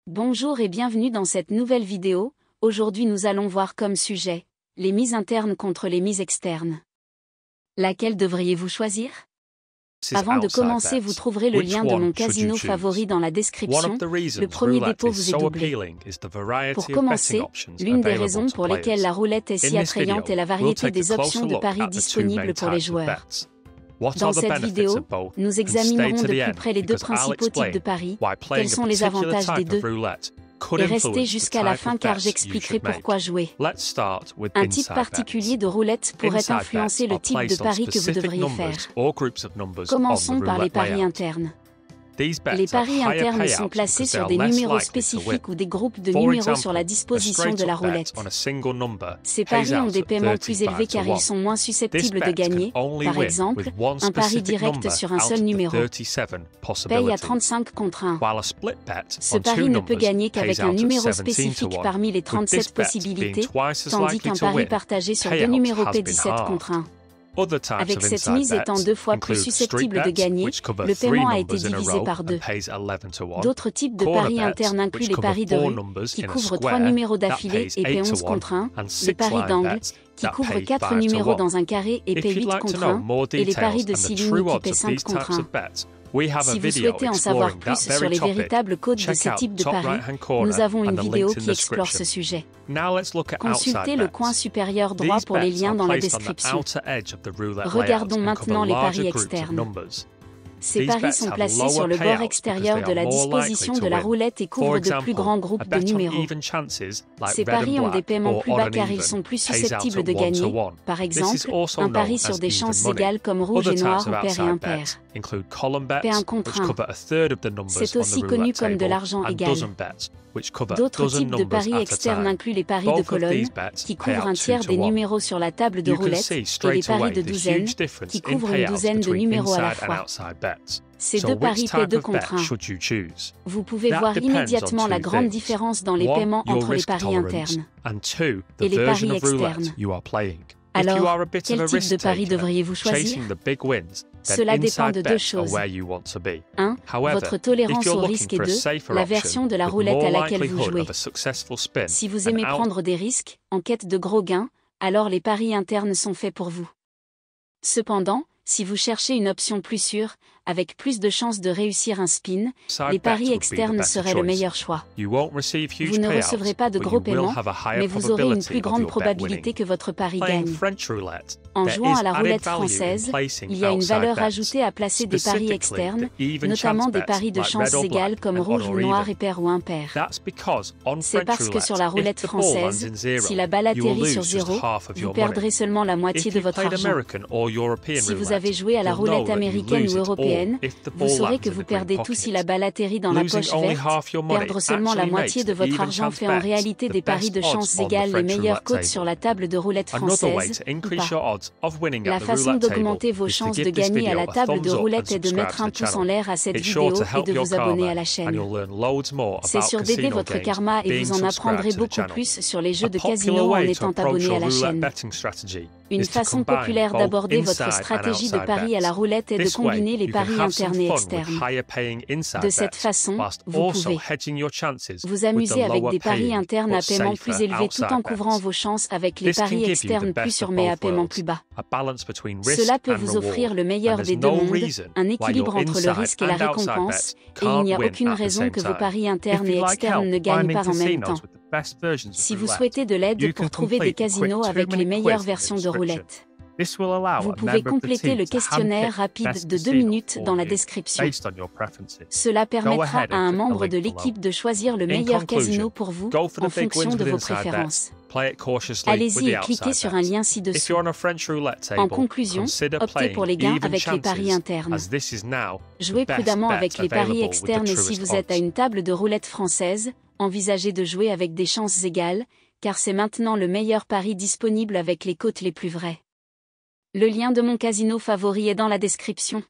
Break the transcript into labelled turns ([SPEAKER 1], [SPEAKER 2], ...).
[SPEAKER 1] Bonjour et bienvenue dans cette nouvelle vidéo. Aujourd'hui nous allons voir comme sujet les mises internes contre les mises externes. Laquelle devriez-vous choisir? Avant de commencer, vous trouverez le lien de mon casino favori dans la description. Le premier dépôt vous est doublé. Pour commencer, l'une des raisons pour lesquelles la roulette est si attrayante est la variété des options de paris disponibles pour les joueurs. Dans cette vidéo, nous examinerons de plus près les deux principaux types de paris, quels sont les avantages des deux, et restez jusqu'à la fin car j'expliquerai pourquoi jouer. Un type particulier de roulette pourrait influencer le type de pari que vous devriez faire. Commençons par les paris internes. Les paris internes sont placés sur des numéros spécifiques ou des groupes de numéros sur la disposition de la roulette. Ces paris ont des paiements plus élevés car ils sont moins susceptibles de gagner. Par exemple, un pari direct sur un seul numéro paye à 35 contre 1. Ce pari ne peut gagner qu'avec un numéro spécifique parmi les 37 possibilités, tandis qu'un pari partagé sur deux numéros paie 17 contre 1. Avec cette mise étant deux fois plus susceptible de gagner, le paiement a été divisé par deux. D'autres types de paris internes incluent les paris de rue, qui couvrent 3 numéros d'affilée et paient 11 contre 1, les paris d'angle, qui couvrent 4 numéros dans un carré et paient 8 contre 1, et les paris de 6 lignes qui paient 5 contre 1. Si vous souhaitez en savoir plus sur les véritables codes de ces types de paris, nous avons une vidéo qui explore ce sujet. Consultez le coin supérieur droit pour les liens dans la description. Regardons maintenant les paris externes. Ces paris sont placés sur le bord extérieur de la disposition de la roulette et couvrent de plus grands groupes de numéros. Ces paris ont des paiements plus bas car ils sont plus susceptibles de gagner. Par exemple, un pari sur des chances égales comme rouge et noir ou pair et impair. Pair 1 contre 1. C'est aussi connu comme de l'argent égal. D'autres types de paris externes incluent les paris de colonne, qui couvrent un tiers des numéros sur la table de roulette, et les paris de douzaine, qui couvrent une douzaine de numéros à la fois. Ces deux paris paient 2 contre 1. Vous pouvez voir immédiatement la grande différence dans les paiements entre les paris internes et les paris externes. Alors, quel type de pari devriez-vous choisir? Cela dépend de deux choses. 1. Votre tolérance au risque et 2. La version de la roulette à laquelle vous jouez. Si vous aimez prendre des risques, en quête de gros gains, alors les paris internes sont faits pour vous. Cependant, si vous cherchez une option plus sûre, avec plus de chances de réussir un spin, les paris externes seraient le meilleur choix. Vous ne recevrez pas de gros paiements, mais vous aurez une plus grande probabilité que votre pari gagne. En jouant à la roulette française, il y a une valeur ajoutée à placer des paris externes, notamment des paris de chances égales comme rouge ou noir et pair ou impair. C'est parce que sur la roulette française, si la balle atterrit sur 0, vous perdrez seulement la moitié de votre argent. Si vous avez joué à la roulette américaine ou européenne, vous saurez que vous perdez tout si la balle atterrit dans la poche verte. Perdre seulement la moitié de votre argent fait en réalité des paris de chances égales les meilleures cotes sur la table de roulette française, ou pas. La façon d'augmenter vos chances de gagner à la table de roulette est de mettre un pouce en l'air à cette vidéo et de vous abonner à la chaîne. C'est sûr d'aider votre karma et vous en apprendrez beaucoup plus sur les jeux de casino en étant abonné à la chaîne. Une façon populaire d'aborder votre stratégie de pari à la roulette est de combiner les paris internes et externes. De cette façon, vous pouvez vous amuser avec des paris internes à paiement plus élevé tout en couvrant vos chances avec les paris externes plus sûrs mais à paiement plus bas. Cela peut vous offrir le meilleur des deux mondes, un équilibre entre le risque et la récompense, et il n'y a aucune raison que vos paris internes et externes ne gagnent pas en même temps. Si vous souhaitez de l'aide pour trouver des casinos avec les meilleures versions de roulette, vous pouvez compléter le questionnaire rapide de 2 minutes dans la description. Cela permettra à un membre de l'équipe de choisir le meilleur casino pour vous en fonction de vos préférences. Allez-y et cliquez sur un lien ci-dessous. En conclusion, optez pour les gains avec les paris internes. Jouez prudemment avec les paris externes et si vous êtes à une table de roulette française, envisagez de jouer avec des chances égales, car c'est maintenant le meilleur pari disponible avec les cotes les plus vraies. Le lien de mon casino favori est dans la description.